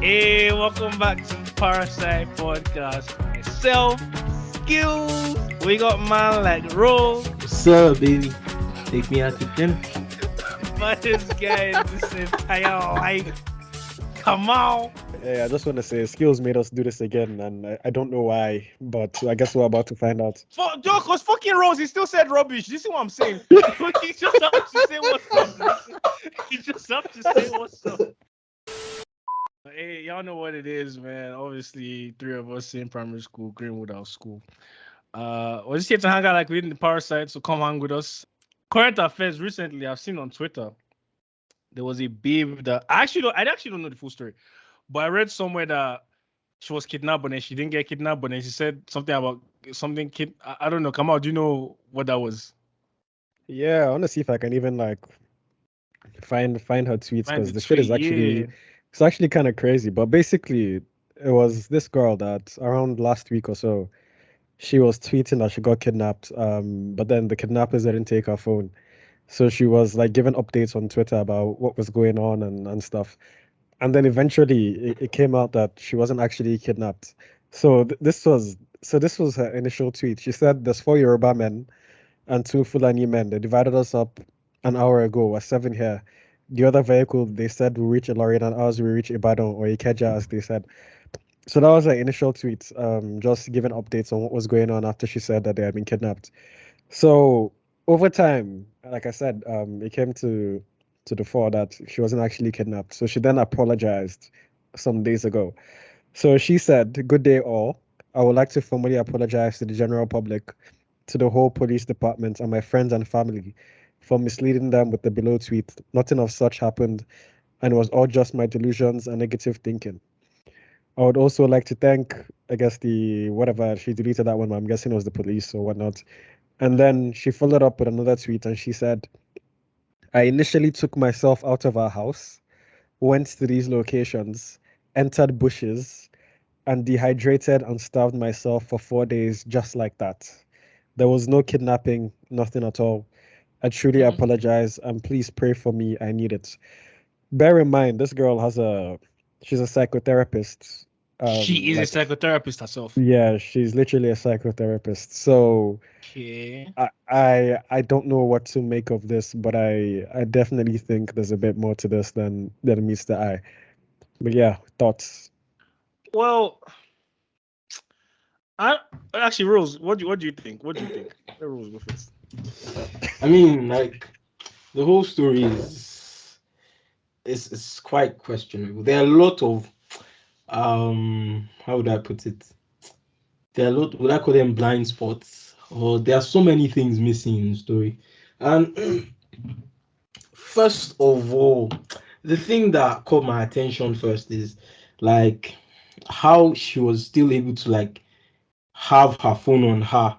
Hey, welcome back to the Parrot Side podcast. Myself, skills. We got man like Rose, What's up, baby? Take me out to dinner. but this guy is this entire life. Come on. Hey, I just want to say, skills made us do this again, and I don't know why, but I guess we're about to find out. Because fucking Rose, he still said rubbish. You see what I'm saying? He just have to say what's up. He just have to say what's up. Hey, y'all know what it is, man. Obviously, three of us in primary school, Greenwood our school. We're just here to hang out like we did in the Parrot Side, so come hang with us. Current affairs recently, I've seen on Twitter, there was a babe that I actually don't know the full story, but I read somewhere that she was kidnapped, but then she didn't get kidnapped, but then she said something about something I don't know. Come out, do you know what that was? Yeah, I want to see if I can even like find her tweets Find because the the shit is tweet, actually yeah. it's actually kind of crazy. But basically, it was this girl that around last week or so, she was tweeting that she got kidnapped. But then the kidnappers didn't take her phone, so she was like giving updates on Twitter about what was going on and stuff. And then eventually it came out that she wasn't actually kidnapped. So this was her initial tweet. She said there's 4 Yoruba men and 2 Fulani men. They divided us up an hour ago. We're 7 here. The other vehicle they said will reach Ilorin and ours will reach Ibadan or Ikeja as they said. So that was her initial tweet. Just giving updates on what was going on after she said that they had been kidnapped. So over time, like I said, it came to the fore that she wasn't actually kidnapped. So she then apologized some days ago. So she said, "Good day, all. I would like to formally apologize to the general public, to the whole police department, and my friends and family for misleading them with the below tweet. Nothing of such happened, and it was all just my delusions and negative thinking. I would also like to thank, I guess, the whatever she deleted that one, but I'm guessing it was the police or whatnot. And then she followed up with another tweet and she said, I initially took myself out of our house, went to these locations, entered bushes, and dehydrated and starved myself for 4 days just like that. There was no kidnapping, nothing at all. I truly Mhm. apologize and please pray for me. I need it. Bear in mind, this girl she's a psychotherapist. She is a Like, psychotherapist herself. yeah, she's literally a psychotherapist. So Okay. I don't know what to make of this, but I definitely think there's a bit more to this than meets the eye. But yeah, thoughts. Well, I actually Rose, what do you think? What do you think? Let Rose go first. I mean, like the whole story is quite questionable. There are a lot of how would I put it? There are a lot, would I call them blind spots? Or there are so many things missing in the story. And first of all, the thing that caught my attention first is like how she was still able to like have her phone on her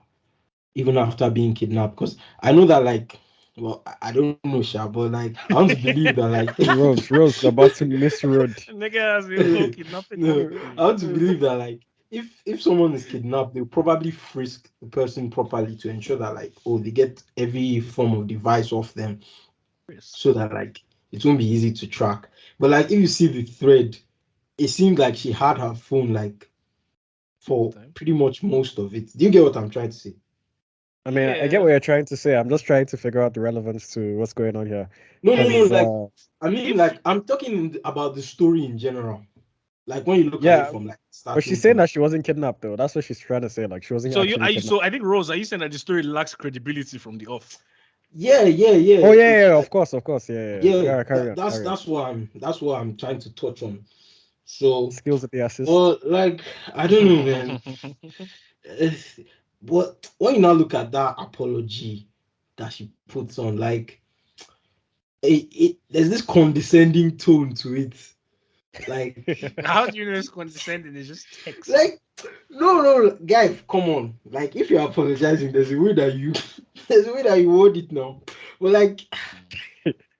even after being kidnapped. Because I know that like, well, I don't know, Sha, but like I want to believe that like Rose, about to misread. Nigga has been whole kidnapping no, company. I want to believe that like if someone is kidnapped, they'll probably frisk the person properly to ensure that like oh they get every form of device off them so that like it won't be easy to track. But like if you see the thread, it seemed like she had her phone like for Time. pretty much most of it. Do you get what I'm trying to say? I mean, I get Yeah. what you're trying to say. I'm just trying to figure out the relevance to what's going on here. No, no, no. Because Like I mean, If like I'm talking about the story in general. Like when you look at it yeah, from like but she's starting saying point. that she wasn't kidnapped though. That's what she's trying to say. Like she wasn't so you actually are you kidnapped. so I think Rose, are you saying that the story lacks credibility from the off? Yeah, yeah, yeah. Oh yeah, It's like of course, yeah. yeah, Carry on, that's carry on. that's what I'm trying to touch on. So, Skills at the assist. well, like I don't know, man. But when you now look at that apology that she puts on, like there's this condescending tone to it. Like, How do you know it's condescending? It's just text. like no, guy, come on. Like, if you're apologizing, there's a way that you there's a way that you word it now. But like,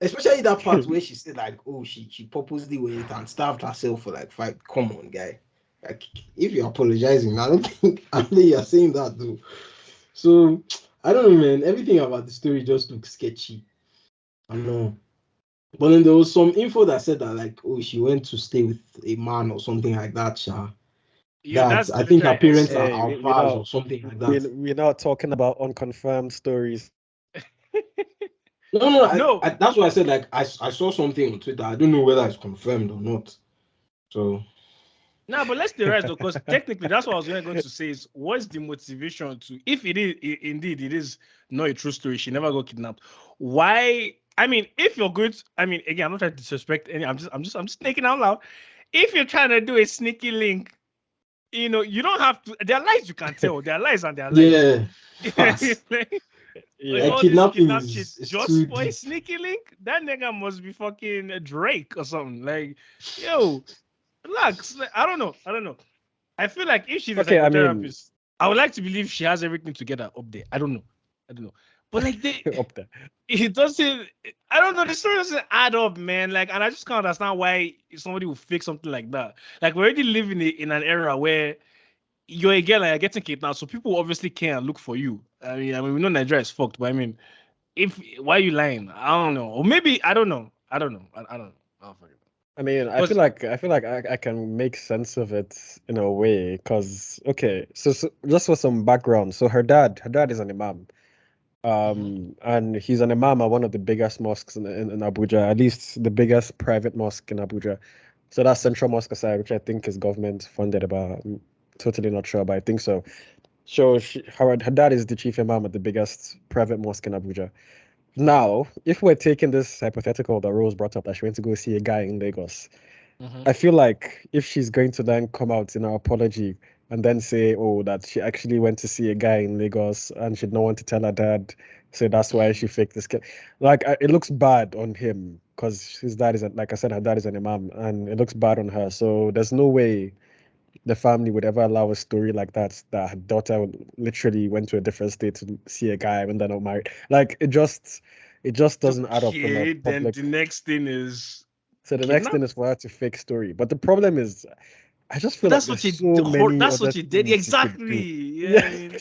especially that part where she said like, oh, she purposely went and starved herself for like 5. Come on, guy. Like, if you're apologizing, I don't think you're saying that though. So I don't know, man. Everything about the story just looks sketchy. I know. But then there was some info that said that like, oh, she went to stay with a man or something like that. Sha. Yeah, That that's I think her literally parents are Hey, alphas or something like that. we're not talking about unconfirmed stories. No, no, no. that's why I said like I saw something on Twitter. I don't know whether it's confirmed or not. So No, but let's theorize though, because technically that's what I was going to say is what's the motivation to if it is indeed it is not a true story, she never got kidnapped. Why? I mean, if you're going to, I mean, again, I'm not trying to disrespect any, I'm just thinking out loud. If you're trying to do a sneaky link, you know, you don't have to. There are lies you can tell. There are lies and there are lies. yeah, fast. Like Like Yeah. all this kidnapping kidnap shit is too just for a deep. sneaky link. That nigga must be fucking a Drake or something. Like, yo, relax. Like, I don't know. I feel like if she's a Okay, I mean, psychotherapist, I would like to believe she has everything together up there. I don't know. But like up there. it doesn't. I don't know. The story doesn't add up, man. Like, and I just can't understand why somebody would fake something like that. Like, we're already living in an era where you're a girl and you're getting kidnapped, so people obviously can't look for you. I mean, we know Nigeria is fucked, but I mean, if why are you lying? I don't know, or maybe I don't know. I don't know. I don't know. Oh, fuck it. I mean, Because I feel like I can make sense of it in a way, because okay, so just for some background, so her dad is an imam, and he's an imam at one of the biggest mosques in Abuja, at least the biggest private mosque in Abuja. So that's Central Mosque Side, which I think is government funded, but I'm totally not sure, but I think so. So her dad is the chief imam at the biggest private mosque in Abuja. Now, if we're taking this hypothetical that Rose brought up, that she went to go see a guy in Lagos, I feel like if she's going to then come out in her apology and then say, oh, that she actually went to see a guy in Lagos and she didn't want to tell her dad, so that's why she faked this kid. Like, it looks bad on him because his dad is, like I said, her dad is an imam, and it looks bad on her. So there's no way the family would ever allow a story like that, that her daughter literally went to a different state to see a guy when they're not married. Like, it just doesn't add up from a okay, then public. the next thing is So the next kidnap. thing is for her to fake story. But the problem is, I just But feel like there's so many that's other such a dead things you could exactly. do. Yeah, Yeah, I mean,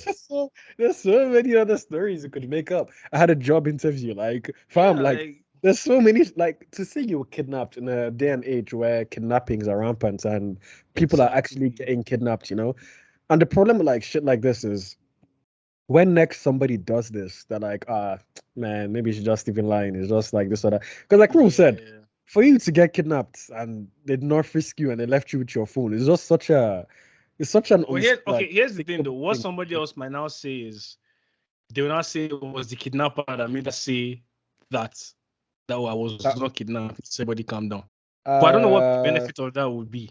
there's so many other stories you could make up. I had a job interview, like, fam, yeah, like, like there's so many, like, to say you were kidnapped in a day and age where kidnappings are rampant and people are actually exactly. getting kidnapped, you know? And the problem with like shit like this is when next somebody does this, they're like, man, maybe she's just even lying. It's just like this or that. Because like Rule said, Yeah. for you to get kidnapped and they did not frisk you and they left you with your phone, it's such an But here, okay, here's the thing though. unspeakable What thing. somebody else might now say is they will not say it was the kidnapper that made us say that I was Uh, not kidnapped. Everybody calm down. But I don't know what the uh, benefit of that would be.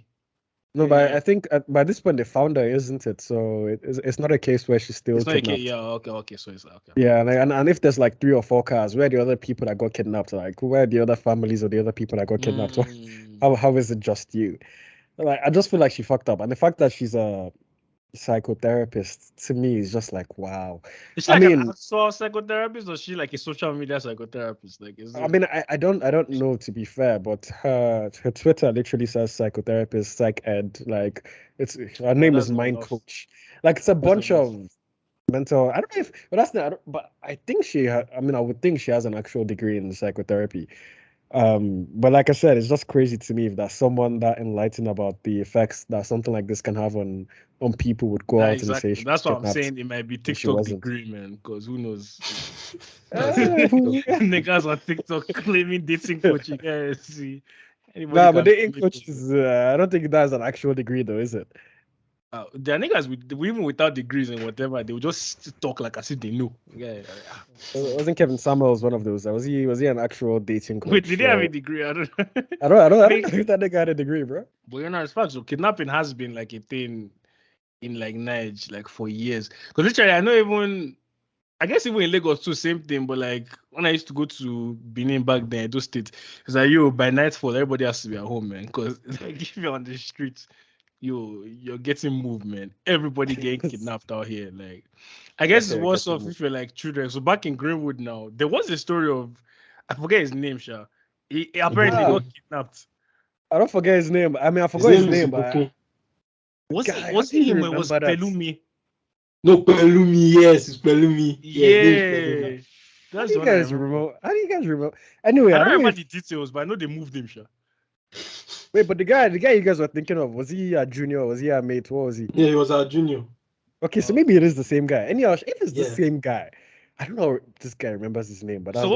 no, but I think by this point they found her, isn't it? So it's not a case where she's still It's not okay. kidnapped. Yeah, okay. So it's okay. Yeah, and if there's like 3 or 4 cars, where are the other people that got kidnapped? Like, where are the other families or the other people that got kidnapped? Mm. How is it just you? Like, I just feel like she fucked up, and the fact that she's a psychotherapist to me is just like, wow. Is she I like an mean, actual psychotherapist or is she like a social media psychotherapist? Like, is I it? mean, I don't know, to be fair, but her Twitter literally says psychotherapist, psych ed. Like, her Oh, name that's is not Mind enough. Coach. Like, it's a That's not bunch enough. of mental. I don't know if, but that's not. But I think I mean, I would think she has an actual degree in psychotherapy. But like I said, it's just crazy to me if that someone that enlightened about the effects that something like this can have on people would go That out and say exactly. she was That's what I'm kidnapped saying. It might be and she TikTok wasn't. degree, man. Because who knows? Who- Niggas on TikTok claiming dating coaching. Yeah, see, anybody Nah, but can the claim it. coach is. I don't think that's an actual degree, though, is it? There are niggas even without degrees and whatever, they will just talk like as if they know. Yeah. Wasn't Kevin Samuels one of those? Was he an actual dating Wait, did coach? they have a Or degree? I don't. I don't But, think that nigga had a degree, bro. but you know, it's fact. So kidnapping has been like a thing in like Niger like for years. Because literally, I know even I guess even in Lagos too, same thing. But like when I used to go to Benin back then, those states, it's like yo, by nightfall, everybody has to be at home, man. Because like if you're on the streets, you're getting moved, man. Everybody getting kidnapped out here. Like I guess it's Okay, worse get to off move. if you're like children. So back in Greenwood now, there was a story of I forget his name, Sha. He apparently got Ah, Mhm. kidnapped. I don't forget his name. I mean, I His forgot his name is name, but Ibukun. guy, how Was do it you him or it was remember that? Pelumi? No, Pelumi. Yes, it's Pelumi. Yeah, his name is Pelumi. Yeah. How That's do the you one I guys remember. remember? How do you guys remember? Anyway, I I don't don't know remember if the details, but I know they moved him, sure. wait, but the guy you guys were thinking of, was he a junior? Was he a mate? What was he? Yeah, he was our junior. Okay, so maybe it is the same guy. Anyhow, if it's the Yeah. same guy, I don't know if this guy remembers his name, but So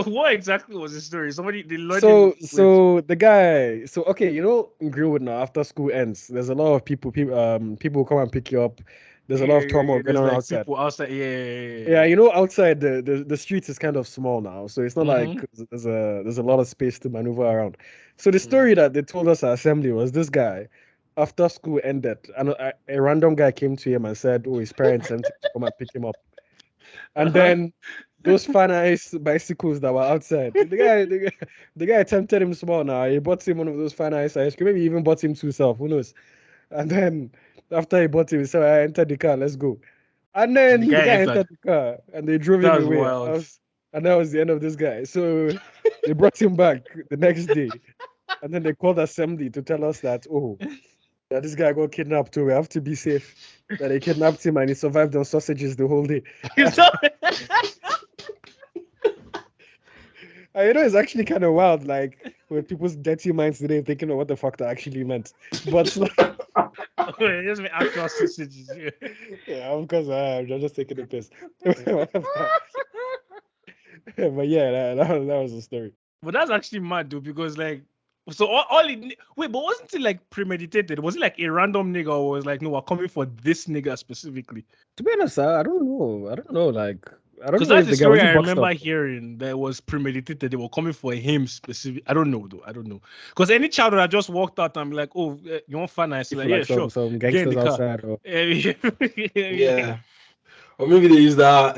what exactly was the story? Somebody they lured him with so the guy, so okay, you know, in Greenwood now, after school ends, there's a lot of people people come and pick you up. There's a lot of turmoil going there's on like outside. people outside. Yeah, you know, outside the streets is kind of small now, so it's not Mhm. like there's a lot of space to maneuver around. So the story that they told us at assembly was this guy, after school ended, and a random guy came to him and said, "Oh, his parents sent him to come and pick him up." And then those fan ice bicycles that were outside, the guy tempted him small. Now he bought him one of those fan ice cream. Maybe he even bought him two self. Who knows? And then after he bought him, he said, "I entered the car. Let's go." And And then the guy entered the car and they drove him That's away. wild. And that was the end of this guy. So they brought him back the next day. And then they called assembly to tell us that, oh, that this guy got kidnapped too. We have to be safe. That they kidnapped him and he survived on sausages the whole day. And you know, it's actually kind of wild, like when people's dirty minds today thinking of what the fuck that actually meant. But like, Just me actual sausages. yeah, of course, I'm just taking the piss. But yeah, that was the story. But that's actually mad, dude, because like, so all wait, but wasn't it like premeditated? Was it like a random nigga, or was like, no, we're coming for this nigga specifically? To be honest, I don't know. I don't know. Like, I don't Because know that's if the the guy was story he I boxed remember up. hearing that was premeditated. They were coming for him specific. I don't know though. I don't know. Because any child that just walked out and be like, oh, you want fun? I said, like, People yeah, like sure. some Get in gangsters the car. outside, or Yeah. Or maybe they use that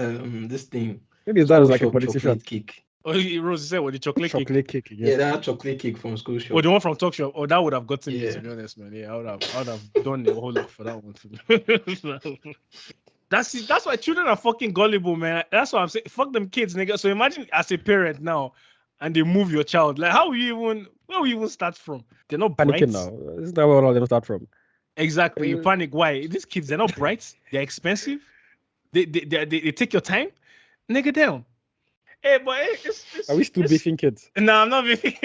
this thing. maybe his dad School is like a shop politician. chocolate cake. Oh, Rose said, what the chocolate cake? Chocolate cake, Yeah, yes. that chocolate cake from school shop. Oh, the one from Talk Shop. Oh, that would have gotten me, Yeah. to be honest, man. Yeah, I would have done a whole lot for that one too. That's why children are fucking gullible, man. That's what I'm saying. Fuck them kids, nigga. So imagine as a parent now, and they move your child. Like, where will you even start from? They're not bright. Panicking now. Isn't that where all of them start from? Exactly. You panic. Why? These kids, they're not bright. They're expensive. They take your time. Nigga down. Hey, but it's Are we still beefing kids? No, I'm not beefing.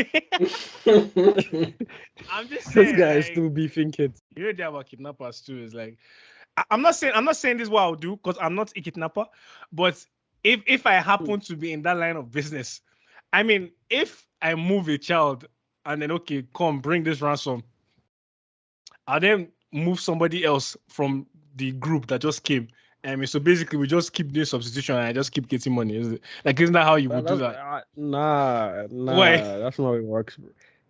I'm just This saying. guy is Like, still beefing kids. you heard that about kidnappers too. Is like, I'm not saying this is what I'll do because I'm not a kidnapper. But if I happen to be in that line of business, I mean, if I move a child and then okay, come bring this ransom, I'll then move somebody else from the group that just came. I mean, so basically, we just keep doing substitution and I just keep getting money. Isn't that how you would do that? Nah, Why? that's not how it works.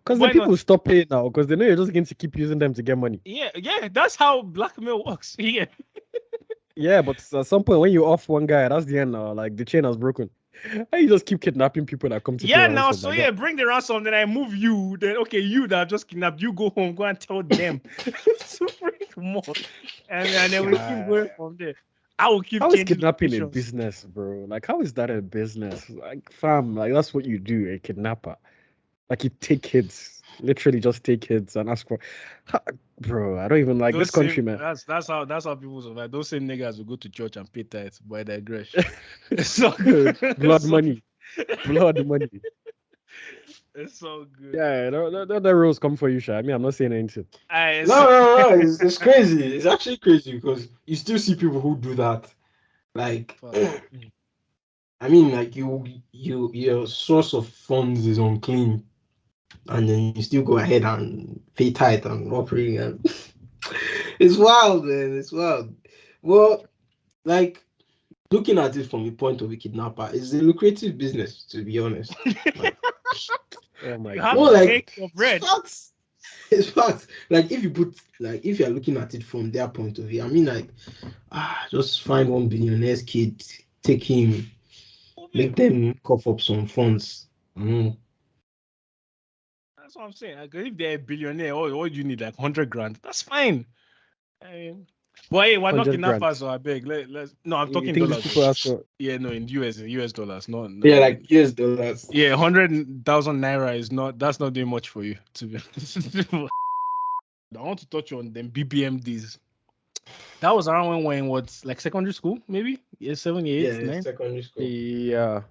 Because the Why people not? stop paying now because they know you're just going to keep using them to get money. Yeah, that's how blackmail works. Yeah. Yeah, but at some point when you off one guy, that's the end now. Like the chain has broken. And you just keep kidnapping people that come to pay Yeah, now, ransom. so Like yeah, that. bring the ransom, then I move you. Then, okay, you that just kidnapped, you go home, go and tell them to bring more. And then we keep going from there. I will keep How is changing kidnapping a locations. business, bro? Like, how is that a business? Like, fam, like that's what you do, a kidnapper. Like, you take kids, literally just take kids and ask for, bro. I don't even like this country, man. That's how people survive. Those same niggas will go to church and pay tithes, but I digress. So Blood money, blood money. It's so good. Yeah, the rules come for you, Sha. I mean, I'm not saying anything. No, it's crazy. It's actually crazy because you still see people who do that. Like, I mean, like your source of funds is unclean, and then you still go ahead and pay tithe and offering, and it's wild, man. It's wild. Well, like looking at it from the point of a kidnapper, it's a lucrative business, to be honest. Like, Oh my you have god. to like make your bread. it's facts. Like if you're looking at it from their point of view, I mean, like, just find one billionaire's kid, take him, make them cough up some funds. That's what I'm saying. Like, if they're a billionaire, all you need like 100 grand. That's fine. I mean, but hey, we're not 100 grand. kidnappers, so I beg. No, I'm You talking think dollars. these people ask for? Yeah, no, in US dollars, not. Yeah, like US dollars. Yeah, 100,000 naira is not. That's not doing much for you, to be honest. I want to touch on them BBMDs. That was around when we're in what, like secondary school, maybe? Yeah, 7, 8, Yeah, 9. secondary school. Yeah.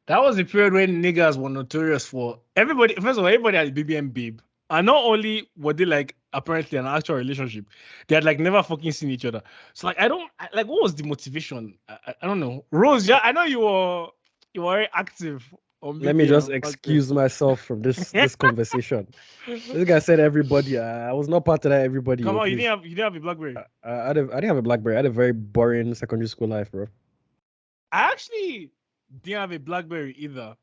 That was the period when niggas were notorious for everybody. First of all, everybody had a BBM babe. And not only were they like apparently an actual relationship, they had like never fucking seen each other. So like like what was the motivation? I don't know. Rose, yeah, I know you were very active on Let me BBM just back then. excuse myself from this conversation. This guy said everybody. I was not part of that. Everybody. Come Oh, on, please. you didn't have a BlackBerry. I didn't have a BlackBerry. I had a very boring secondary school life, bro. I actually didn't have a BlackBerry either.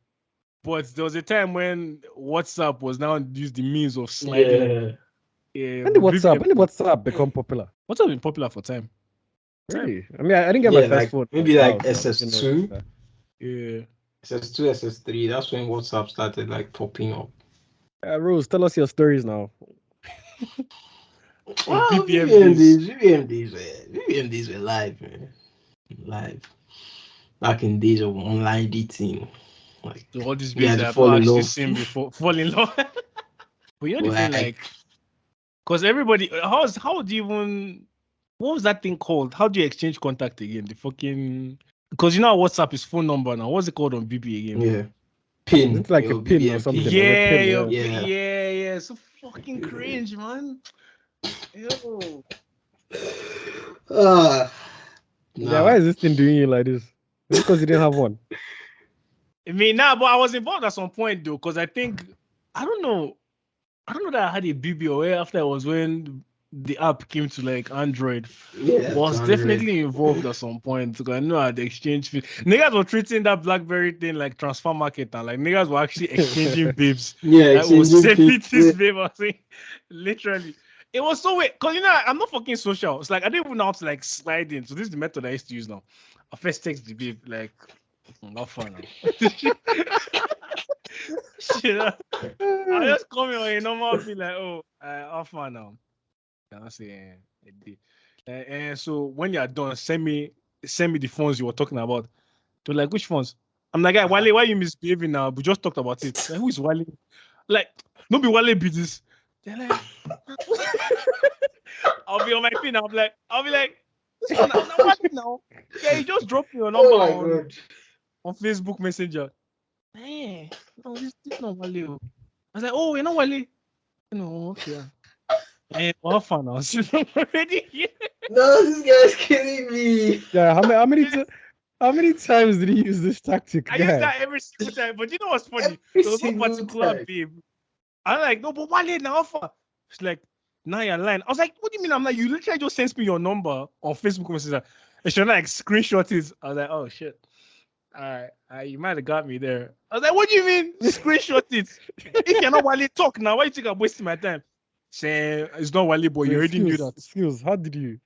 But there was a time when WhatsApp was now used the means of sliding. Yeah, When did BBM WhatsApp become popular? WhatsApp been popular for time. Really? I mean, I didn't get my first like phone. maybe for a like while, so, SS2, Yeah. SS2, SS3. That's when WhatsApp started like popping up. Rose, tell us your stories now. Well, BBM BBM days were live, man. Live. Back in days of online dating. Like So all these you babes had that to I've fall not in actually love. seen before fall in love. But you know the thing, Like, like, because everybody, how do you even, what was that thing called? How do you exchange contact again? The fucking, because you know how WhatsApp is phone number now. What's it called on BB again? yeah. Pin. It's like a Yo, pin or BBM something. pin. Or a Yeah, pin, yo, Yeah. yeah. So fucking cringe, man. Yo. Yeah, why is this thing doing you like this? Is it because you didn't have one? I mean, but I was involved at some point though, because I think I don't know that I had a BB after it was when the app came to like Android. Yeah. Was definitely involved at some point because I know I had exchange niggas were treating that BlackBerry thing like transfer market and like niggas were actually exchanging babes. Yeah, That was exchanging this babe. I was saying, literally. It was so weird because you know I'm not fucking social. It's like I didn't even know how to like slide in. So this is the method I used to use now. I first text the babe like not fun now. Shit, I just come here on a normal be like, oh, how far now? And I say, and so when you're done, send me the phones you were talking about. They're like, which phones? I'm like, Wale, why are you misbehaving now? We just talked about it. Like, who is Wale? Like, don't be Wale be this. They're like, I'll be on my pin. I'll be like, this one now Wale now. Yeah, he just dropped me your number on Facebook Messenger. Hey, no, this not Wale. I was like, oh, you're not Wale. No, okay. And what fun I was already here. No, this guy's killing me. Yeah, how many times did he use this tactic? I use that every single time. But you know what's funny? Every There was one single particular time. babe. I'm like, no, but Wale now offer. She's like, now you're lying. I was like, what do you mean? I'm like, you literally just sent me your number on Facebook Messenger. And she was like, screenshot it. I was like, oh shit. All right, you might have got me there. I was like, what do you mean? Screenshot it. If you're not Wale, talk now. Why you think I'm wasting my time? Saying it's not Wale, but you already knew that. Skills, how did he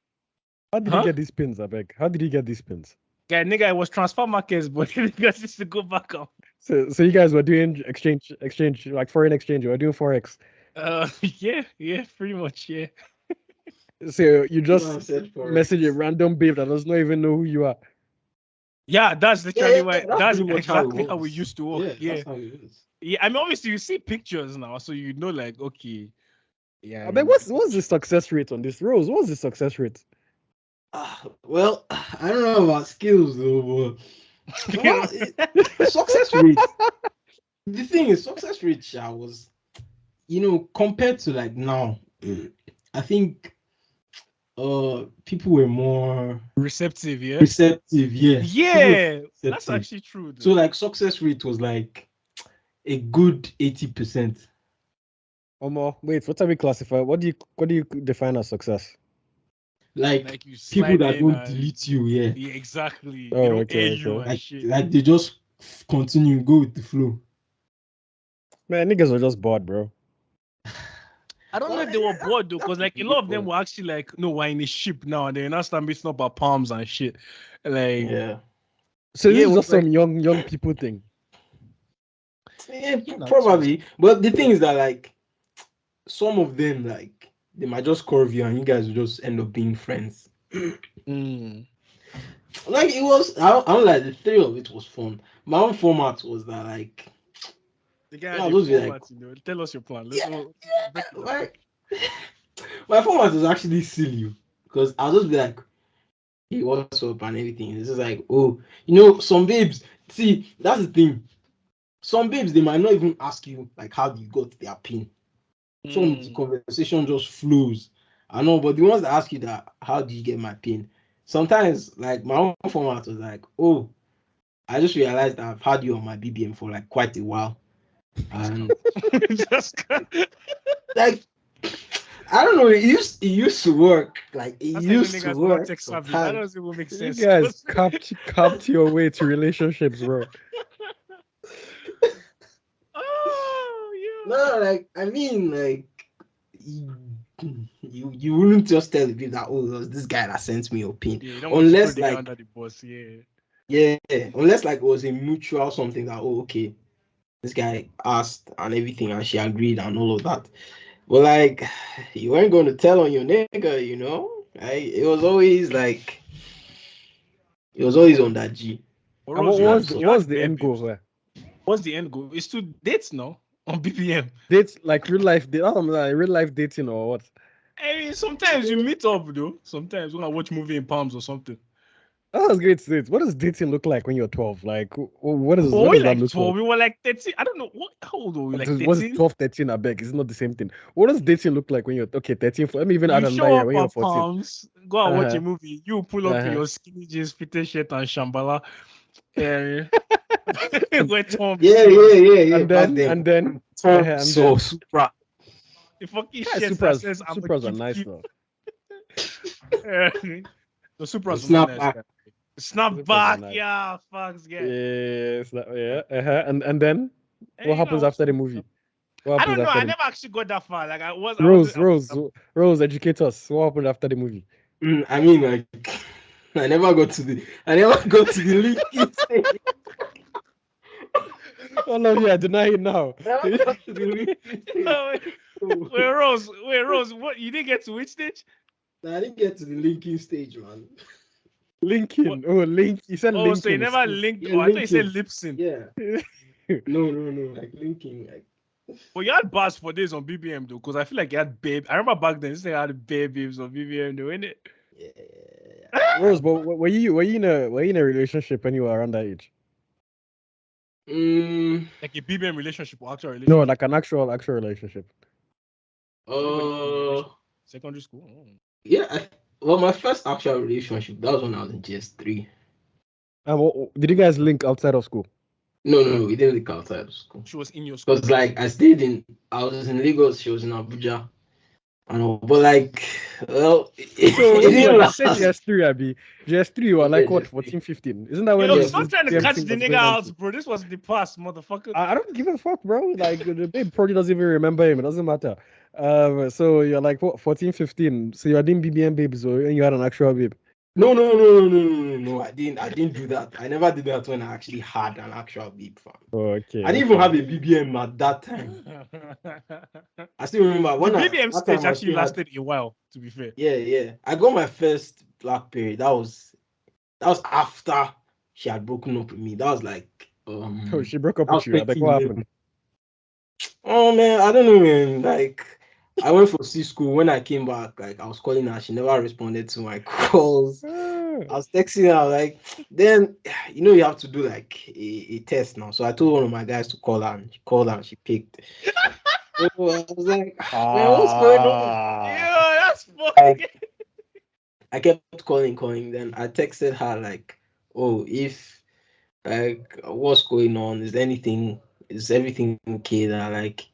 get these pins, I beg? How did he get these pins? Yeah, nigga, it was transfer markets, but because it's to go back up. So you guys were doing exchange, like foreign exchange. You were doing forex. Yeah, pretty much, yeah. So you just message a random babe that does not even know who you are. Yeah, that's literally That's that's pretty much exactly how we used to work. Yeah, that's how it is. yeah. I mean, obviously, you see pictures now, so you know, like, okay, yeah. I mean, what's the success rate on this, Rose? What's the success rate? Well, I don't know about skills though, but success rate. The thing is, success rate was, compared to like now, I think people were more receptive, yeah. Yeah, That's actually true. Though. So like success rate was like a good 80%. Wait, what are we classify? What do you define as success? Like people that don't delete you, yeah, exactly. Oh, they don't okay, you and shit. Like they just continue, go with the flow. Man, niggas are just bored, bro. I don't know if they were bored though, because like a lot of them were actually like, no, we're in a ship now, and they're not start mixing up our palms and shit. Like, yeah. So this is just some young people thing. Yeah, probably. But the thing is that like some of them like they might just curve you and you guys will just end up being friends. Like it was, I don't like the theory of it was fun. My own format was that like the guy had a format, tell us your plan. My format was actually silly because I'll just be like, hey, what's up and everything. It's just like, oh, some babes. See, that's the thing. some babes, they might not even ask you like how you got their pin. Some the conversation just flows. I know, but the ones that ask you that, how do you get my pin? Sometimes, like my own format was like, oh, I just realized that I've had you on my BBM for like quite a while, and Just like I don't know, it used to work. Like it that's like the used to niggas are not work tech savvy. That sometimes. doesn't even make You sense. guys capped your way to relationships, bro. Oh, yeah. No, like I mean, like you wouldn't just tell the people that, oh, it was this guy that sent me your pin, Yeah, you don't want to throw unless the guy like under the bus. Yeah. yeah, unless like it was a mutual something that, oh, okay, this guy asked and everything, and she agreed and all of that. But like, you weren't going to tell on your nigga, you know? It was always like, it was always on that G. But And Rose, And you what was had the bare end goal babes. there? What's the end goal? It's to dates now on BPM. Dates like real life like real life dating or what? I mean, sometimes you meet up, though. Sometimes when I watch movie in Palms or something. That was great dates. What does dating look like when you're 12? Like what But what we does that like look 12. like? We were like 13. I don't know. How old were we? Like Was it 13? 12, 13? I beg. It's not the same thing. What does dating look like when you're okay, 13? Let me even add You another show year up when you're at 14. Palms, go and watch Uh-huh. a movie. You pull up in Uh-huh. your skinny jeans, fitted shirt, and Shambhala. With Tom yeah. And Back then then, uh-huh, and so then super. the fucking yeah, shirts that says I'm a Supras are keep nice keep. though. The Supras were not Snap nice. back. Guy. Snap Supras are back, nice. yeah, fucks, yeah. Yes, yeah. Uh-huh. And then what Hey, you happens know, after the movie? What I happens don't know. after I the never actually got that far. Like I was, Rose, educate us. What happened after the movie? I mean, like, I never got to the linking stage. All of you are denying now. I never got to the linking stage. So, Wait, Rose, what? You didn't get to which stage? I didn't get to the linking stage, man. Linking. What? Oh, link. You said Oh, so you linking. never linked? Yeah, Oh, I thought you said linking. lip sync. Yeah. No, like linking. Like, But you had bars for days on BBM though, because I feel like you had babe. I remember back then, you had babes on BBM though, innit? yeah. Rose, but were you in a relationship when you were around that age? Like a BBM relationship or actual No, relationship? like an actual relationship. Anybody in a relationship? Uh, Secondary school? Oh. yeah. Well, my first actual relationship, that was when I was in GS3. And did you guys link outside of school? No, we didn't link outside of school. She was in your school. Because like I was in Lagos, she was in Abuja. I know, but like, well, So it didn't you said last. GS3, Abby. GS3, you were like Yeah, what, GS3. 14, 15? Isn't that when Yo, Yeah, stop this trying to BM catch thing the was nigga going on? out, bro. This was the past, motherfucker. I don't give a fuck, bro. Like the babe probably doesn't even remember him. It doesn't matter. So you're like what, 14, 15. So you're doing BBM babes, or you had an actual babe. No. I didn't do that. I never did that when I actually had an actual beep fam. Oh, okay. I didn't even have a BBM at that time. I still remember The when BBM that stage time I actually still had. lasted a while, to be fair. Yeah. I got my first BlackBerry. That was after she had broken up with me. That was like Oh, she broke up that with was you. Like what 2011. happened? Oh man, I don't know, man. Like, I went for C school. When I came back, like I was calling her, she never responded to my calls. I was texting her, like, then you have to do like a test now. So I told one of my guys to call her, and she called her and she picked. So I was like, man, what's going on? Yeah, that's Like, fucking. I kept calling. Then I texted her like, oh, if like what's going on? Is everything okay? That like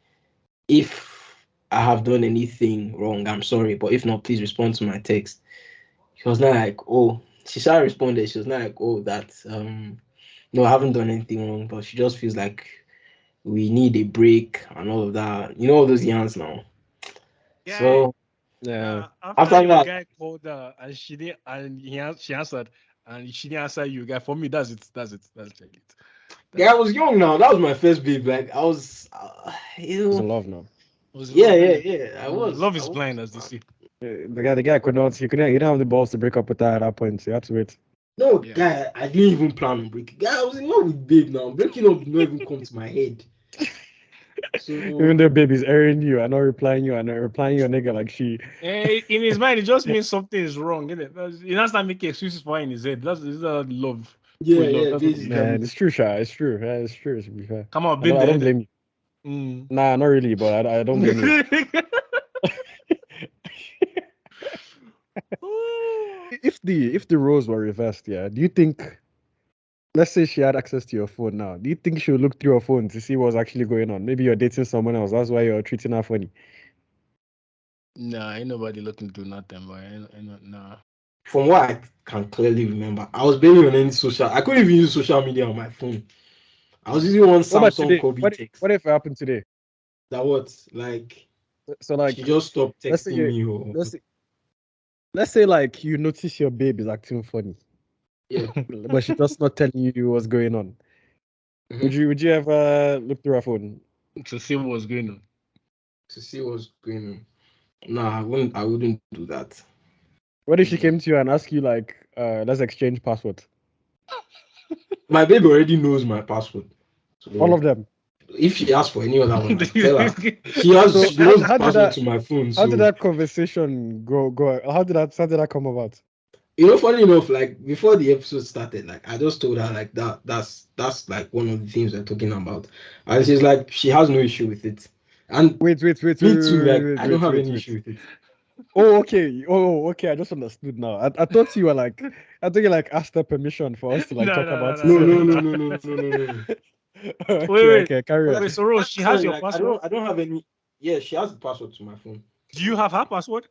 if I have done anything wrong, I'm sorry. But if not, please respond to my text. She was not like, oh, she started responded. She was not like, oh, that no, I haven't done anything wrong, but she just feels like we need a break and all of that. You know all those yarns now. Guy, So Yeah. after after your that, guy called her and she didn't, and she answered, and she didn't answer you, guy. For me, that's it. That's it. That's it. yeah, I was young now. That was my first babe. Like I was, It's in love now. Was yeah, love yeah, really? yeah. I was, Love I is was, blind, as they man. say. The guy could not. He didn't have the balls to break up with her at that point. So you had to wait. No, Yeah. guy, I didn't even plan on breaking. Guy, I was in love with babe now. Breaking up did not even come to my head. Even So though baby's airing you and not replying you and not replying your nigga like she. In his mind, it just means something is wrong, isn't it? He doesn't start making excuses for her in his head. That's love. Yeah, with love. yeah, That's what it is. basically. Man, it's true, Sha. It's true. Yeah, it's true. To be fair, Come on, I been don't, I there. don't blame you. Mm. Nah, not really, but I don't blame you. If the roles were reversed, yeah, do you think, let's say she had access to your phone now, do you think she would look through your phone to see what's actually going on? Maybe you're dating someone else. That's why you're treating her funny. Nah, ain't nobody looking through nothing, boy. Nah. From what I can clearly remember, I was barely on any social. I couldn't even use social media on my phone. I was using one What about Samsung today? Kobe What text. what if it happened today? That what like So she like, just stopped let's say texting me or let's say, let's say like you notice your babe is acting funny, yeah. but she's just not telling you what's going on. Mhm. Would you ever look through her phone? To see what's going on. To see what's going on. Nah, I wouldn't do that. What if she Mm. came to you and asked you like, let's exchange passwords? My baby already knows my password. All So of them. if she asks for any other one, I tell her. She So knows the how did password that to my phone. how did So that conversation go? How did that come about? funny enough, like before the episode started, like I just told her like that's like one of the things we're talking about. And she's like, she has no issue with it. And Wait, wait, wait, wait, me too, wait, like wait, I don't wait, have wait, any wait. issue with it. Oh, okay. Oh, okay. I just understood now. I thought you were like, I thought you like asked her permission for us to like No, talk no, no, about no, No, no, no, no, no, no. no, no, no, no, no, no. Wait, Okay, wait, okay, carry on. wait. So Rose, she has Sorry, your like password. I don't have any. Yeah, she has the password to my phone. Do you have her password?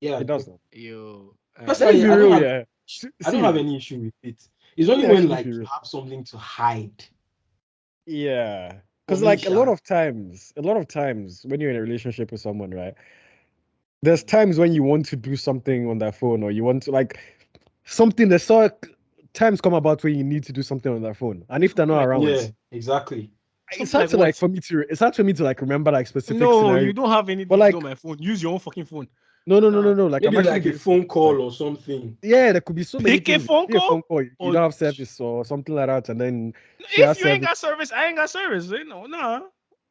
Yeah, I It does do. though. Yo, Let me Personally, be I don't real, have. yeah. I don't have See, any issue with it. It's let only me when actually be like you real. have something to hide. Yeah. For Because me, like Sha. a lot of times when you're in a relationship with someone, right? There's times when you want to do something on their phone or you want to like something that saw times come about where you need to do something on their phone. And if they're something not like around, what? Yeah, exactly. it's Something hard like to like what? for me to it's hard for me to like remember like specific No, scenarios. you don't have But anything to do on like my phone. Use your own fucking phone. no Nah. no. Like I'm Maybe actually like a being serious. phone Like call or something. yeah, there could be so many Pick a things. It could phone be a phone call, call. You or don't have service or something like that, and then she if has you ain't service. got service, I ain't got service. You know, nah.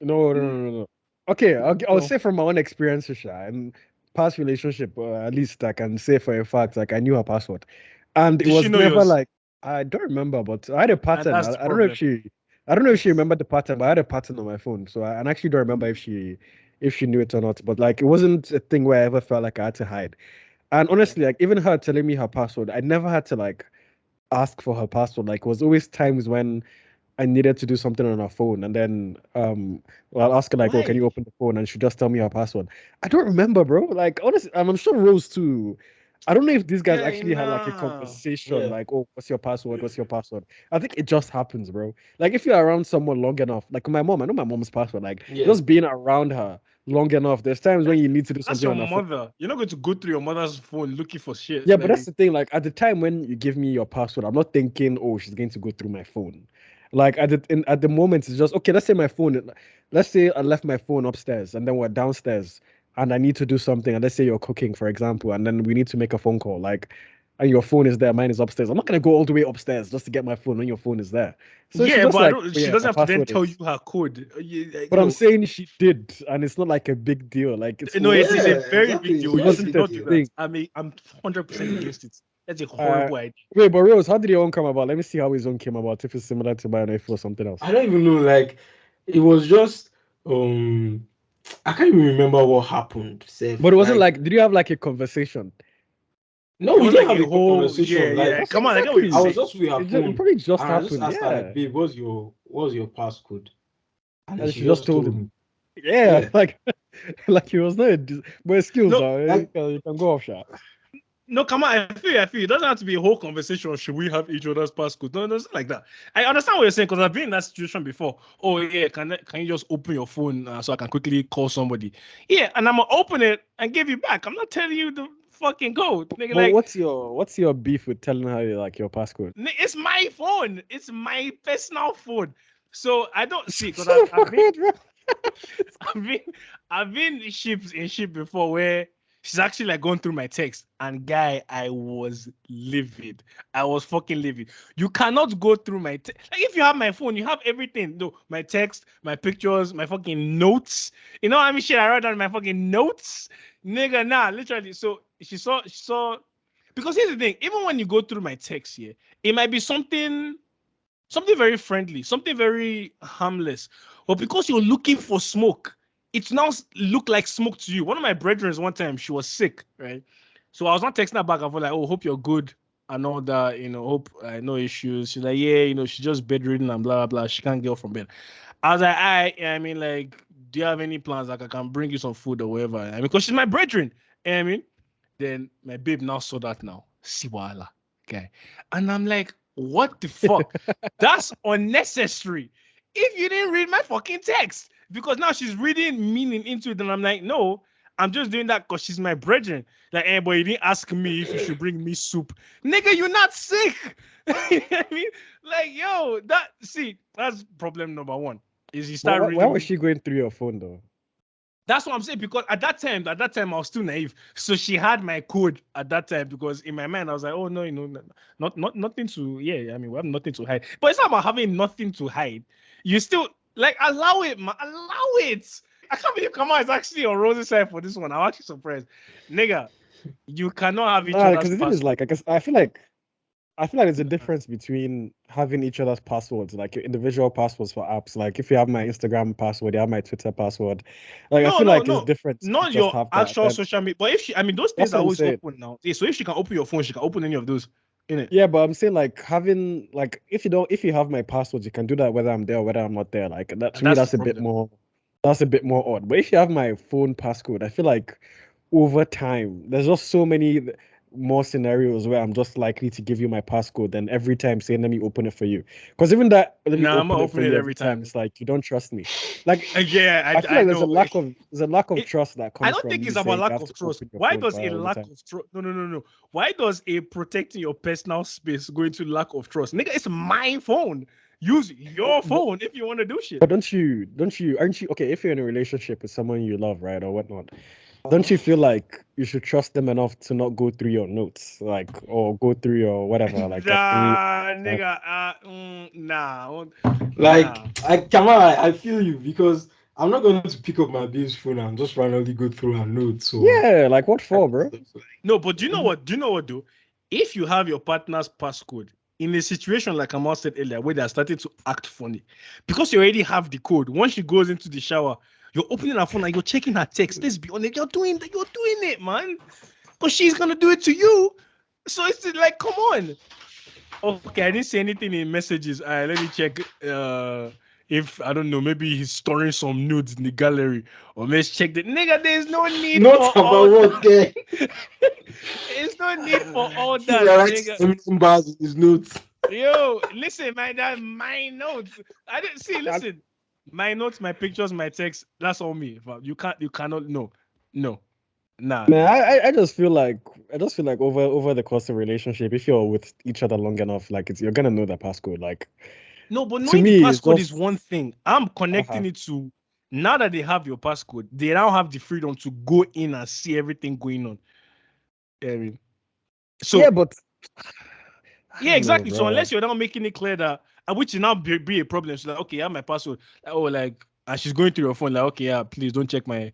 No. Okay, I'll No. say from my own experience, Sha, and past relationship, at least I can say for a fact, like I knew her password, and it Did she was know never yours? like I don't remember, but I had a And pattern. that's the I don't know if problem. she, I don't know if she remembered the pattern, but I had a pattern on my phone, so I actually don't remember if she knew it or not. But like, it wasn't a thing where I ever felt like I had to hide. And honestly, like even her telling me her password, I never had to like ask for her password. Like, it was always times when I needed to do something on her phone, and then well, I'll ask her like, "Oh, can Why? you open the phone?" And she just tell me her password. I don't remember, bro. Like honestly, I'm sure Rose too. I don't know if these guys Yeah, actually had like a nah. conversation, Yeah, like, "Oh, what's your password? What's your password?" I think it just happens, bro. Like if you're around someone long enough, like my mom, I know my mom's password. Like yeah. just being around her long enough, there's times when That's you need to do that's something your on her phone. mother. You're not going to go through your mother's phone looking for shit. Yeah, but that's Like, the thing. Like at the time when you give me your password, I'm not thinking, oh, she's going to go through my phone. Like at the moment, it's just okay. Let's say my phone. Let's say I left my phone upstairs, and then we're downstairs, and I need to do something. And let's say you're cooking, for example, and then we need to make a phone call. Like, and your phone is there, mine is upstairs. I'm not gonna go all the way upstairs just to get my phone when your phone is there. So she yeah, just but I like, don't. oh She yeah, doesn't my have to then password tell is. you her code. But I'm saying she did, and it's not like a big deal. Like it's No, always it's a Yeah, very big exactly. It's deal. it You not a should wasn't big a not do deal. that. thing. I'm 100% against it. That's a Uh, horrible idea. wait, but Rose, how did your own come about? Let me see how his own came about. If it's similar to mine, or if it was something else. I don't even know. Like, it was just I can't even remember what happened. But Seth. it wasn't Like, like, did you have like a conversation? no, It we was didn't like have a a whole, conversation. yeah, Like, yeah. That's Come on, I get what you're I was exactly. saying. just with her It phone, probably just and I just happened. asked her like, Yeah, babe, what's your passcode? And then and she she just just told told him. me. Yeah, Yeah, like, like he was not. But skills, No, though, like you can go off shot. no, come on. I feel. It doesn't have to be a whole conversation. Should we have each other's passcode? No, it's not like that. I understand what you're saying because I've been in that situation before. Oh yeah, can you just open your phone so I can quickly call somebody? Yeah, and I'm gonna open it and give you back. I'm not telling you the fucking code, nigga. But Like, what's your beef with telling her like your passcode? it's my phone. It's my personal phone. So I don't see because So I've been fuck, bro. I've been I've been in ship before where she's actually like going through my text and guy, I was livid. I was fucking livid. You cannot go through my like if you have my phone, you have everything. No, my text, my pictures, my fucking notes. You know what I mean? Shit, I write down my fucking notes, nigga. Nah, literally. So she saw Because here's the thing, even when you go through my text here, it might be something very friendly, something very harmless. But because you're looking for smoke, it now look like smoke to you. One of my brethren one time, she was sick, right? So I was not texting her back. I was like, oh, hope you're good and all that, hope no issues. She's like, yeah, she's just bedridden and blah, blah, blah. She can't get up from bed. I was like, I mean, like, do you have any plans? Like, I can bring you some food or whatever. I mean, because she's my brethren. I mean, then my babe now saw that now. Siwala. Okay. And I'm like, what the fuck? That's unnecessary. If you didn't read my fucking text, because now she's reading meaning into it, and I'm like, no, I'm just doing that because she's my brethren. Like, hey, boy, you didn't ask me if you should bring me soup. Nigga, you're not sick. You know what I mean? Like, yo, that's problem number one. Is you start Why was reading. she going through your phone though? That's what I'm saying, because at that time I was still naive. So she had my code at that time, because in my mind I was like, oh no, not nothing to, yeah. I mean, we have nothing to hide. But it's not about having nothing to hide. You still like allow it, man. Allow it. I can't believe Kamal is actually on Rose's side for this one. I'm actually surprised, nigga. You cannot have each Nah, other's because the thing is, password. like, I guess I feel like there's a difference between having each other's passwords, like your individual passwords for apps. Like if you have my Instagram password, you have my Twitter password. Like I feel like it's different to Not just your have that. actual social media. But if I mean, those things That's are what I'm always saying. open now. Yeah, so if she can open your phone, she can open any of those. Innit? Yeah, but I'm saying like having like if you have my passwords, you can do that whether I'm there or whether I'm not there. Like that to me, That's that's the a bit problem. more. That's a bit more odd. But if you have my phone passcode, I feel like over time, there's just so many more scenarios where I'm just likely to give you my passcode than every time saying, let me open it for you. Because even that, let me Nah, I'm open not it for opening you it every every time, time. it's like you don't trust me. Like Yeah, I feel I like know. there's a lack of It, trust that I comes don't from think you it's about saying you lack have of to trust. open your Why phone does a all the lack time. of trust? No. Why does a protecting your personal space go into lack of trust? Nigga, it's my phone. Use your phone if you want to do shit. But aren't you, okay, if you're in a relationship with someone you love, right, or whatnot, don't you feel like you should trust them enough to not go through your notes, like, or go through your whatever, like, Nah, nigga, nah. Like, I feel you, because I'm not going to pick up my babe's phone and just randomly go through her notes. So yeah, like, what for, bro? No, but do you know what? Though? If you have your partner's passcode in a situation like Amal said earlier, where they're starting to act funny, because you already have the code. Once she goes into the shower, you're opening her phone and you're checking her text. Let's be honest, you're doing it, man. Because she's gonna do it to you. So it's like, come on. Okay, I didn't see anything in messages. Let me check. If I don't know, maybe he's storing some nudes in the gallery, or let's check the nigga. There's no need not for all about what that. there. There's no need for all He's that, writing nigga. some bars in his notes. Yo, listen, man, that's my notes. I didn't see. Listen, my notes, my pictures, my text. That's all me. You cannot. No. Nah. Man, I just feel like over the course of a relationship, if you're with each other long enough, like you're gonna know that passcode. Like No, but to knowing the me, it's passcode is just one thing. I'm connecting it to, now that they have your passcode, they now have the freedom to go in and see everything going on. I mean, so yeah, but I yeah, don't know, exactly. So bro. unless you're now making it clear that, which is now be a problem. She's like, okay, I have my password. Like, oh, like, and she's going through your phone, like, okay, yeah, please don't check my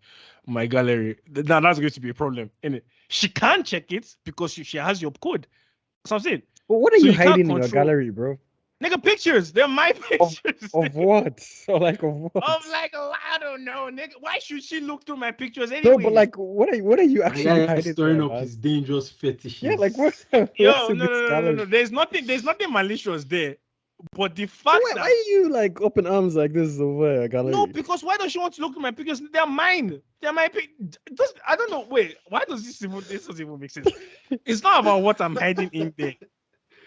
gallery. Now that's going to be a problem, isn't it? She can't check it because she has your code. That's what I'm saying. But what are So you you can't hiding in your control. gallery, bro? Nigga, pictures. They're my pictures. Of what? Or like of what? Of like, oh, I don't know, nigga. Why should she look through my pictures No, but anyways? like, what are you My actually guy is hiding stirring there, up man? his dangerous Yeah, like what? fetishes. What's Yo, in no, this no, no, no, no, gallery? no. There's nothing malicious there. But the So fact why that are you like open arms like this over a gallery? no, because why does she want to look at my pictures? They're mine. They're my pictures. I don't know. Wait, why does this doesn't even make sense? It's not about what I'm hiding in there.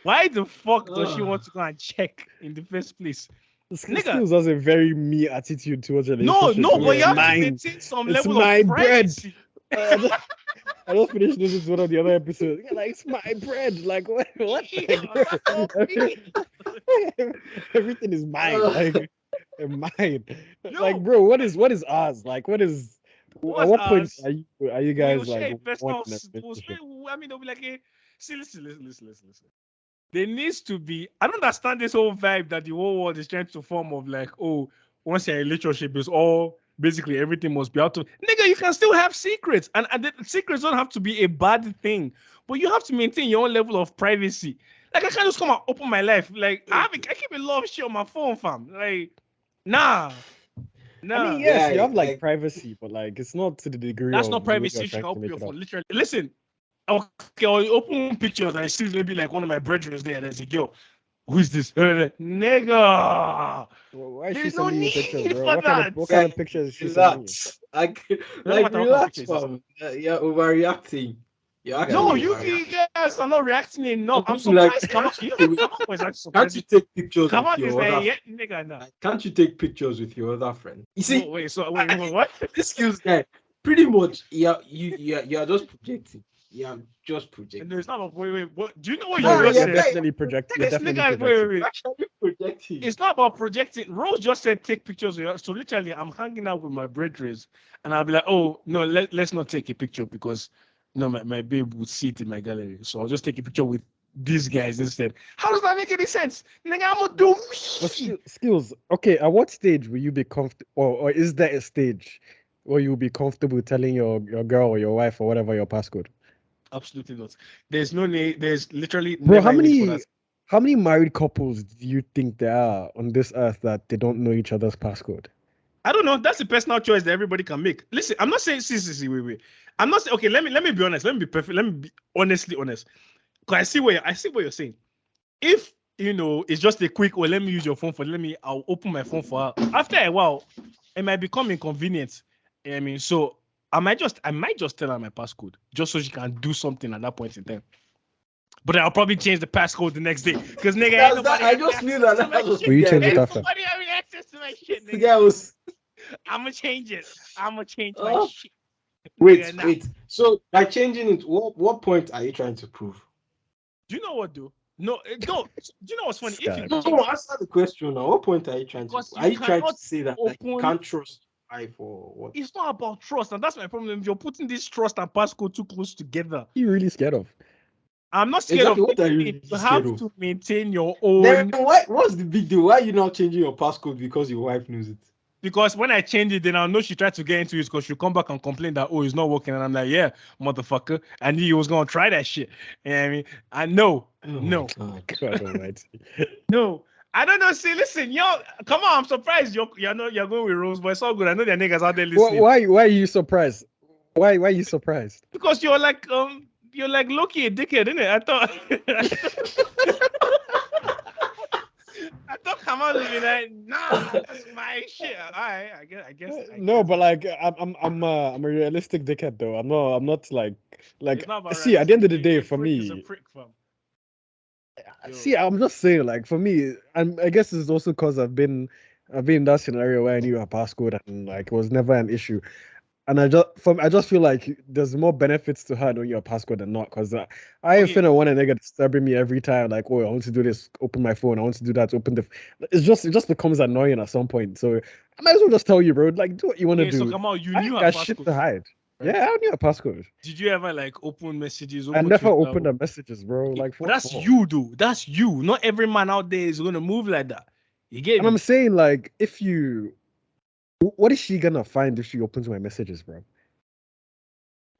Why the fuck does she want to go and check in the first place? Nigga, Skills has a very me attitude towards no, relationship. no, Bro. but It's you have to mine. maintain some It's level of my bread. privacy. I just finished listening to one of the other episodes. Yeah, like it's my bread. Like what? What? Like, That's all me. everything is mine. Like mine. Like, Yo, bro, what is ours? Like, what is? At what's what point ours? are you We'll guys like share a one personal. in a relationship? I mean, they'll be like, hey, see, listen. There needs to be. I don't understand this whole vibe that the whole world is trying to form of like, oh, once your relationship is all basically everything must be out to nigga. You can still have secrets, and the secrets don't have to be a bad thing, but you have to maintain your own level of privacy. Like I can't just come and open my life. Like I keep a lot of shit on my phone, fam. Like nah. I mean, Nah, yes, you Guy, have like like, privacy, but like it's not to the degree that's not of the way privacy. you're You can trying to open make your it up. phone. Literally, listen. Okay, I'll open pictures and I see maybe like one of my brethren there. There's a girl. Who is this? Nigga. Why is she There's no sending you pictures, need bro? for that. What guy, kind of pictures is she sending you? relax. Like, It doesn't like matter what kind of relax, pictures. fam. You're overreacting. You're Yeah, actually No, you you overreacting. guys are not reacting enough. I'm Like, surprised. Come on, wait, come on, is actually can't you surprising. take pictures Come with on, is your other? like yeah, nigga, nah. Like, can't you take pictures with your other friend? You see, Wait, what? this skills guy, pretty much, you're just projecting. You're just projecting. No, it's not. Wait. What? Do you know what No, you just you're said? definitely projecting. You're This definitely nigga, projecting. wait. Actually projecting. It's not about projecting. Rose just said take pictures. So literally, I'm hanging out with my brethren, and I'll be like, oh no, let's not take a picture because my babe would see it in my gallery. So I'll just take a picture with these guys instead. How does that make any sense? Nigga, I'm gonna do But me. skills. Okay, at what stage will you be comfortable, or is there a stage where you'll be comfortable telling your girl or your wife or whatever your passcode? Absolutely not. There's no need. There's literally Bro, never a need for that. how many married couples do you think there are on this earth that they don't know each other's passcode? I don't know. That's a personal choice that everybody can make. Listen, I'm not saying see, wait. I'm not saying okay. Let me be honest. Let me be perfect. Let me be honestly honest. Because I see what you're saying. If it's just a quick, let me use your phone I'll open my phone for her. After a while, it might become inconvenient. I mean, so I might just tell her my passcode just so she can do something at that point in time. But I'll probably change the passcode the next day because nigga ain't nobody. I just knew that was Will you change it guy. after? Nobody having access to my shit, The nigga. guy was. I'm gonna change it. I'm gonna change my Oh. shit. Wait, Nigga, nah. wait. So by changing it, what point are you trying to prove? Do you know what, though? No. Do you know what's funny? If you Sky. change, Answer the question now. What point are you trying to? because Are you you trying to cannot say that like, you open. can't trust wife or what? It's not about trust, and that's my problem. You're putting this trust and passcode too close together. You really scared of? I'm not scared Exactly. of What are you anything. really You scared have of? to maintain your Then own. what's the big deal? Why are you now changing your passcode because your wife knows it? Because when I change it, then I'll know she tried to get into it because she'll come back and complain that, oh, it's not working. And I'm like, yeah, motherfucker. I knew you was going to try that shit. You know what I mean? I know. Oh No. God almighty. No. I don't know. See, listen, y'all, come on. I'm surprised you're going with Rose, but it's all good. I know there are niggas out there listening. Why are you surprised? Why are you surprised? Because you're like Loki a dickhead, innit? I thought I thought Kamal would be like, nah, that's my shit. Alright, I guess. No, but like I'm a realistic dickhead though. I'm not like It's not about see, at the end of the realistic. day, A for prick is a me, prick, fam. Yo. see, I'm just saying, like for me, and I guess it's also because I've been in that scenario where I knew a passcode and like it was never an issue. And I just feel like there's more benefits to her knowing your passcode than not. Because I ain't Okay. finna want a nigga disturbing me every time. Like, oh, I want to do this, open my phone. I want to do that, open the. It just becomes annoying at some point. So I might as well just tell you, bro. Like, do what you want to Okay, so do. Kamal, you I knew ain't her got shit passcode, to hide. right? Yeah, I knew a passcode. Did you ever like open messages, I open never Twitter? opened the messages, bro. Like, But what that's for? you, dude. That's you. Not every man out there is gonna move like that. You get And I'm me? saying, like, what is she gonna find if she opens my messages, bro?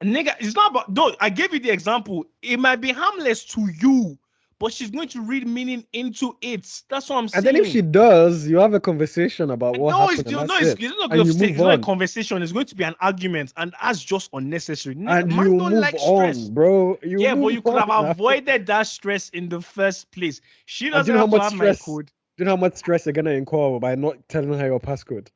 Nigga, it's not about. No, I gave you the example. It might be harmless to you, but she's going to read meaning into it. That's what I'm saying. And then if she does, you have a conversation about what no, happened, and that's it's it. not And going you to move it's not a on. conversation. It's going to be an argument, and that's just unnecessary. Nigga, And man you don't move like stress. on, bro. You Yeah, but move you could on have now. avoided that stress in the first place. She And do doesn't you know how have to much have my stress? code. Do you know how much stress you're gonna incur by not telling her your passcode?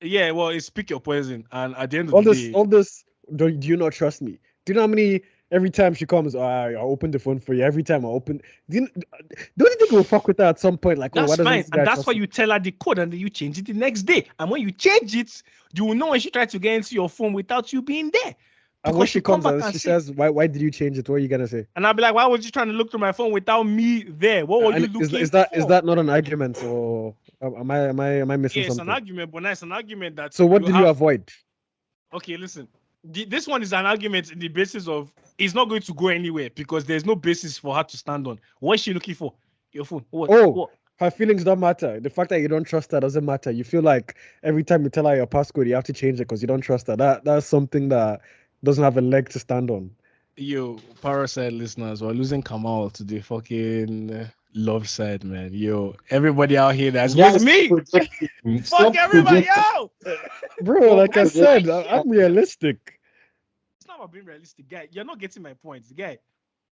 Yeah, well, it's pick your poison, and at the end of the day, All this. Do you not trust me? Do you know how many? Every time she comes, I open the phone for you. Every time I open, don't you think we'll fuck with her at some point? Like, oh, why that's doesn't fine. this And guy that's trust why me? you tell her the code and then you change it the next day. And when you change it, you will know when she tried to get into your phone without you being there. And when Because she she'll come comes back and and she say, says, why did you change it? What are you gonna say? and I'll be like, why was you trying to look through my phone without me there? What were And you looking is for? that not an argument, or am I missing Yeah, it's an something? argument, but it's an argument that So what you did you have. avoid? Okay, listen. This one is an argument in the basis of it's not going to go anywhere because there's no basis for her to stand on. What is she looking for? Your phone. What? Oh, What? Her feelings don't matter. The fact that you don't trust her doesn't matter. You feel like every time you tell her your passcode, you have to change it because you don't trust her. That's something that doesn't have a leg to stand on. Yo, Parrot Side listeners, we're losing Kamal to the fucking love side, man. Yo, everybody out here that's with me. Projecting. Fuck Stop everybody, projecting. yo. Bro, like I That's said, like, I'm realistic. it's not about being realistic, guy. You're not getting my point, guy.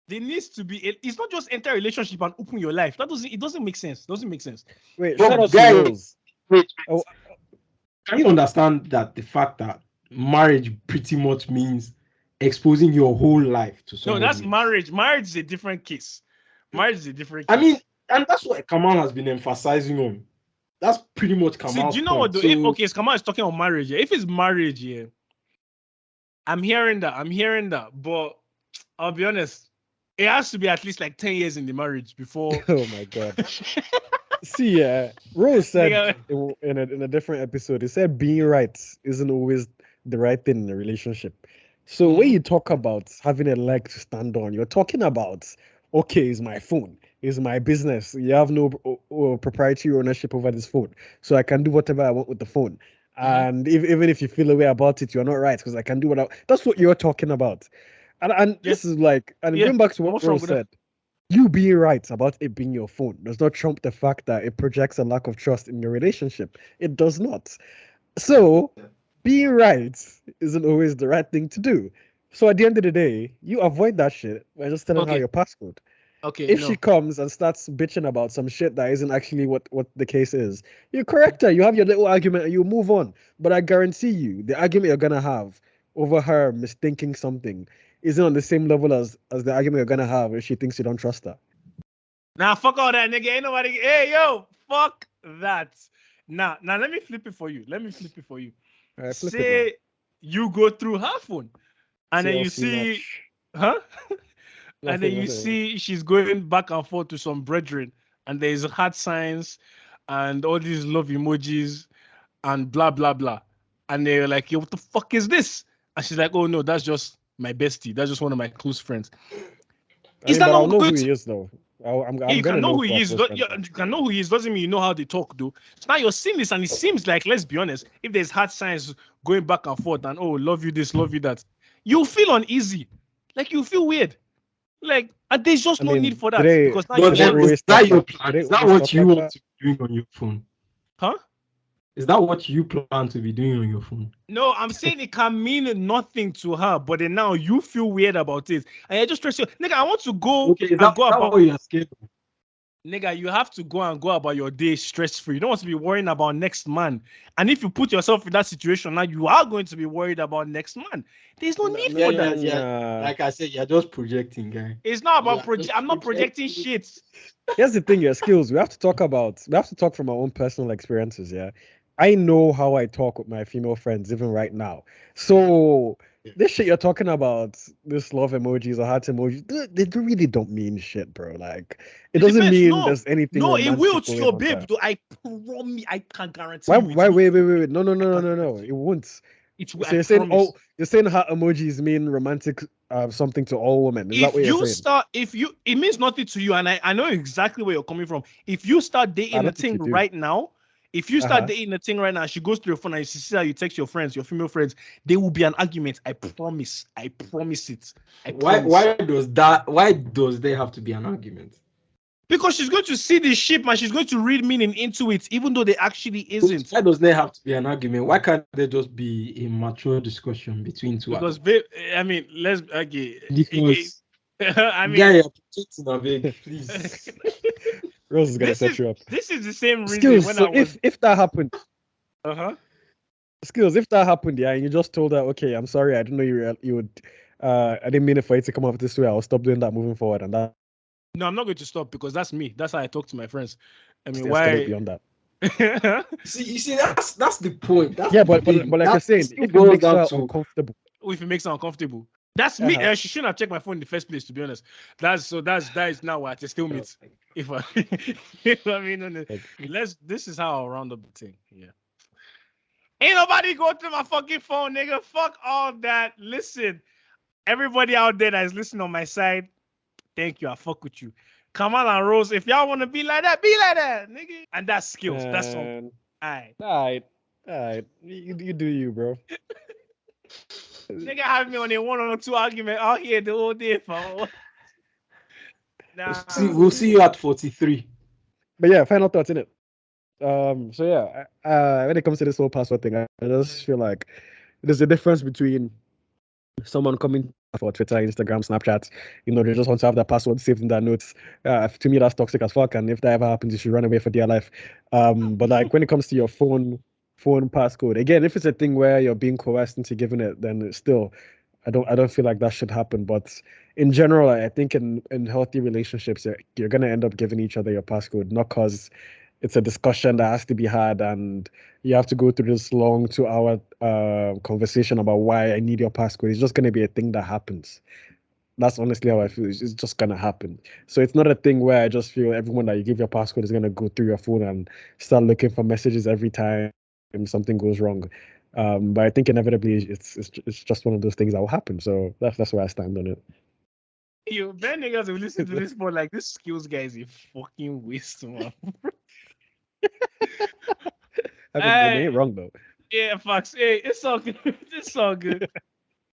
There needs to be. It's not just enter a relationship and open your life. That doesn't. It doesn't make sense. Doesn't make sense. Wait, But shout out to guy, Rose. wait, Oh, can you understand that the fact that marriage pretty much means exposing your whole life to No, somebody that's else? marriage. Marriage is a different case. Marriage is a different I case. mean, and that's what Kamal has been emphasizing on. That's pretty much See, Kamal's do you know what? point. Though? So, If okay, Kamal is talking on marriage. Yeah. If it's marriage, yeah, I'm hearing that. I'm hearing that. But I'll be honest. It has to be at least like 10 years in the marriage before. oh my God. See, Rose said Nigga. in a different episode, he said being right isn't always the right thing in a relationship. So when Mhm. you talk about having a leg to stand on, you're talking about, okay, it's my phone, it's my business. You have no proprietary ownership over this phone, so I can do whatever I want with the phone. And even if you feel a way about it, you're not right because I can do what that's what you're talking about. And Yeah. this is like, and Yeah. going back to what What's wrong Rose with that? said, you being right about it being your phone does not trump the fact that it projects a lack of trust in your relationship. It does not. So, being right isn't always the right thing to do. So, at the end of the day, you avoid that shit by just telling her Okay. your passcode. Okay. If she No. comes and starts bitching about some shit that isn't actually what the case is, you correct her. You have your little argument and you move on. But I guarantee you, the argument you're gonna have over her misthinking something isn't on the same level as the argument you're gonna have if she thinks you don't trust her. Nah, fuck all that, nigga. Ain't nobody. Hey, yo, fuck that. Now, let me flip it for you. Let me flip it for you. All right, flip it now. Say you go through her phone, and then you TLC see, watch. huh? And then Nothing, you nothing. see she's going back and forth to some brethren, and there's heart signs, and all these love emojis, and blah blah blah. And they're like, "Yo, what the fuck is this?" And she's like, "Oh no, that's just my bestie. That's just one of my close friends." I Is mean, that but I'll not know going who to he is though. Yeah, I'm you can gonna know know who who he our is. close friends You are. can know who he is. Doesn't mean you know how they talk, though. So now you're seeing this, and it seems like, let's be honest, if there's hard signs going back and forth, and oh, love you this, love you that, you feel uneasy, like you feel weird, like, and there's just I no need mean, for do that they because now do but you've they then already, is always talk that your like plan? do they Is that always what talk you like want that? to be doing on your phone? huh? Is that what you plan to be doing on your phone? No, I'm saying it can mean nothing to her, but then now you feel weird about it, and you're just stressed. Nigga, I want to go Okay, is and that, go is that about. what you're scared of? Nigga, you have to go about your day stress free. You don't want to be worrying about next man. And if you put yourself in that situation now, you are going to be worried about next man. There's no need Yeah, for yeah, that. yeah. Nah. Like I said, you're just projecting, guy. It's not You about are just I'm not projecting projecting. shit. Here's the thing, your skills. We have to talk from our own personal experiences, yeah. I know how I talk with my female friends even right now. So this shit you're talking about, this love emojis or heart emojis, they really don't mean shit, bro. Like it It doesn't depends. mean No, there's anything no, it will romantic to going your on babe. there. Though I promise, I can guarantee you, it will. Wait. No, no, I no, no, can no, no. guarantee It you, won't. it will. I So promise. you're saying heart emojis mean romantic something to all women. Is that what you're saying? It means nothing to you, and I know exactly where you're coming from. If you start I dating a don't think thing you do. right now, if you start Uh-huh. dating a thing right now, she goes to your phone and she sees how you text your friends, your female friends, there will be an argument. I promise. I promise it. I promise. Why does there have to be an argument? Because she's going to see the ship and she's going to read meaning into it, even though there actually isn't. Why does there have to be an argument? Why can't there just be a mature discussion between two Because, adults? babe, I mean, let's okay. Because I mean, guy, you're projecting a big, please. Rose is gonna this set is you up. this is the same reason Skills. when So I was if that happened, uh-huh. skills. If that happened, yeah, and you just told her, okay, I'm sorry, I didn't know you would. I didn't mean it for you to come off this way. I'll stop doing that moving forward, and that No, I'm not going to stop because that's me. That's how I talk to my friends. I has mean, to escalate why? beyond that. You see, that's the point. That's Yeah, the but thing. like That you're saying, still if it boils makes down her to uncomfortable, If it makes her uncomfortable, that's me. uh-huh. She shouldn't have checked my phone in the first place. To be honest, that is now at a stalemate. If I, if I mean, Like, This is how I'll round up the thing. Yeah. Ain't nobody go through my fucking phone, nigga. Fuck all that. Listen, everybody out there that is listening on my side, thank you. I fuck with you. Kamal and Rose, if y'all want to be like that, nigga. And that's skills. That's all. Man. Alright. Alright. You do you, bro. Nigga have me on a 1-on-2 argument out here the whole day, fam. Nah. We'll see you at 43. But yeah, final thoughts in it. So yeah, when it comes to this whole password thing, I just feel like there's a difference between someone coming for Twitter, Instagram, Snapchat, they just want to have their password saved in their notes. To me, that's toxic as fuck. And if that ever happens, you should run away for dear life. But like when it comes to your phone passcode, again, if it's a thing where you're being coerced into giving it, then it's still, I don't feel like that should happen. But in general, I think in healthy relationships, you're gonna end up giving each other your passcode, not because it's a discussion that has to be had and you have to go through this long 2-hour conversation about why I need your passcode. It's just going to be a thing that happens. That's honestly how I feel. It's just going to happen. So it's not a thing where I just feel everyone that you give your passcode is going to go through your phone and start looking for messages every time something goes wrong. But I think inevitably it's just one of those things that will happen. So that's where I stand on it. Yo, Ben niggas will listen to this but like this skills guy is a fucking waste, man. I mean, they ain't wrong though. Yeah, Fox. Hey, it's all good. It's all good.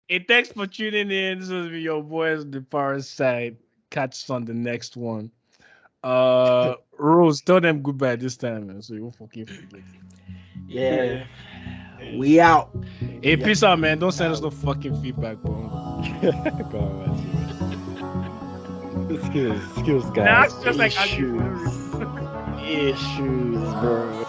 Hey, thanks for tuning in. This was your boys, the Parrot Side. Catch us on the next one. Rose, tell them goodbye this time, man, so you won't fucking forget. Yeah. We out. Hey, peace out, man. Don't send us no fucking feedback, bro. Go on, man. Skills, guys. That's just like issues, bro.